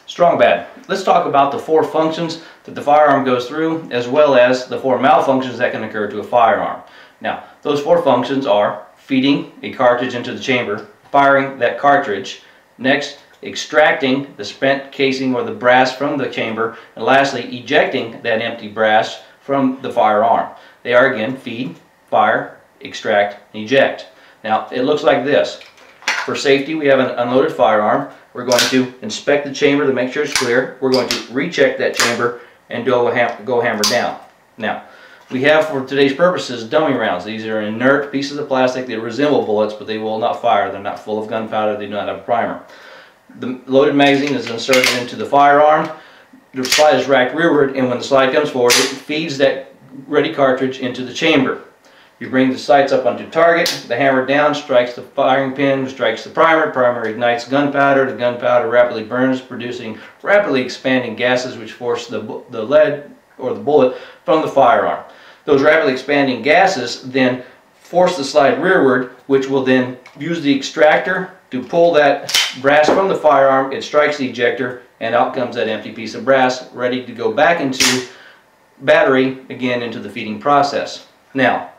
Strong bad. Let's talk about the 4 functions that the firearm goes through, as well as the 4 malfunctions that can occur to a firearm. Now, those 4 functions are feeding a cartridge into the chamber, firing that cartridge, next extracting the spent casing or the brass from the chamber, and lastly ejecting that empty brass from the firearm. They are again feed, fire, extract, and eject. Now, it looks like this. For safety, we have an unloaded firearm. We're going to inspect the chamber to make sure it's clear. We're going to recheck that chamber and go hammer down. Now, we have, for today's purposes, dummy rounds. These are inert pieces of plastic. They resemble bullets, but they will not fire. They're not full of gunpowder. They do not have a primer. The loaded magazine is inserted into the firearm. The slide is racked rearward, and when the slide comes forward, it feeds that ready cartridge into the chamber. You bring the sights up onto target, the hammer down strikes the firing pin, strikes the primer, primer ignites gunpowder, the gunpowder rapidly burns, producing rapidly expanding gases which force the lead or the bullet from the firearm. Those rapidly expanding gases then force the slide rearward, which will then use the extractor to pull that brass from the firearm. It strikes the ejector, and out comes that empty piece of brass, ready to go back into battery, again into the feeding process. Now,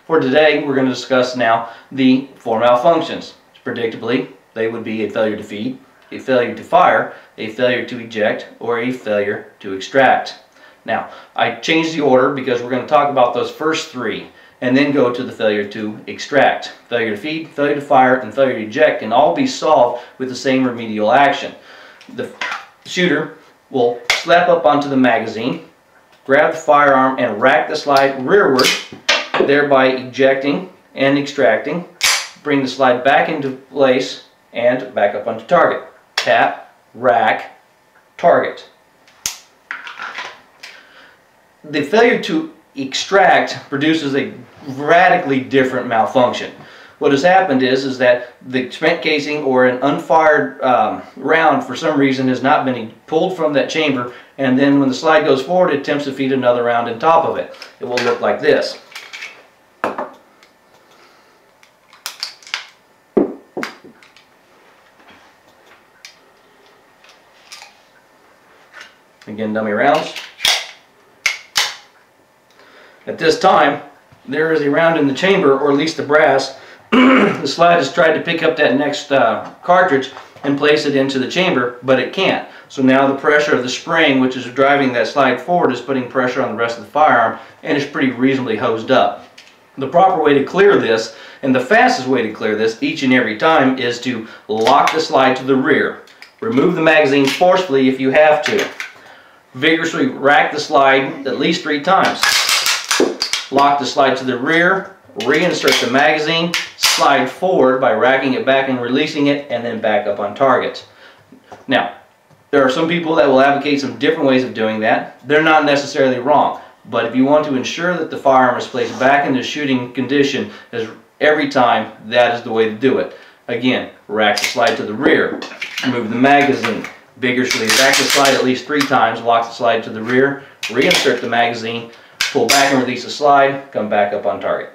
for today, we're going to discuss now the 4 malfunctions. Predictably, they would be a failure to feed, a failure to fire, a failure to eject, or a failure to extract. Now, I changed the order because we're going to talk about those first 3 and then go to the failure to extract. Failure to feed, failure to fire, and failure to eject can all be solved with the same remedial action. The shooter will slap up onto the magazine, grab the firearm and rack the slide rearward, thereby ejecting and extracting. Bring the slide back into place and back up onto target. Tap, rack, target. The failure to extract produces a radically different malfunction. What has happened is that the spent casing or an unfired round for some reason has not been pulled from that chamber, and then when the slide goes forward, it attempts to feed another round on top of it. It will look like this. Again, dummy rounds. At this time, there is a round in the chamber, or at least the brass. The slide has tried to pick up that next cartridge and place it into the chamber, but it can't. So now the pressure of the spring, which is driving that slide forward, is putting pressure on the rest of the firearm, and it's pretty reasonably hosed up. The proper way to clear this, and the fastest way to clear this each and every time, is to lock the slide to the rear. Remove the magazine forcefully if you have to. Vigorously rack the slide at least 3 times. Lock the slide to the rear, reinsert the magazine, slide forward by racking it back and releasing it, and then back up on target. Now, there are some people that will advocate some different ways of doing that. They're not necessarily wrong, but if you want to ensure that the firearm is placed back into shooting condition every time, that is the way to do it. Again, rack the slide to the rear, remove the magazine, vigorously rack the slide at least 3 times, lock the slide to the rear, reinsert the magazine, pull back and release the slide, come back up on target.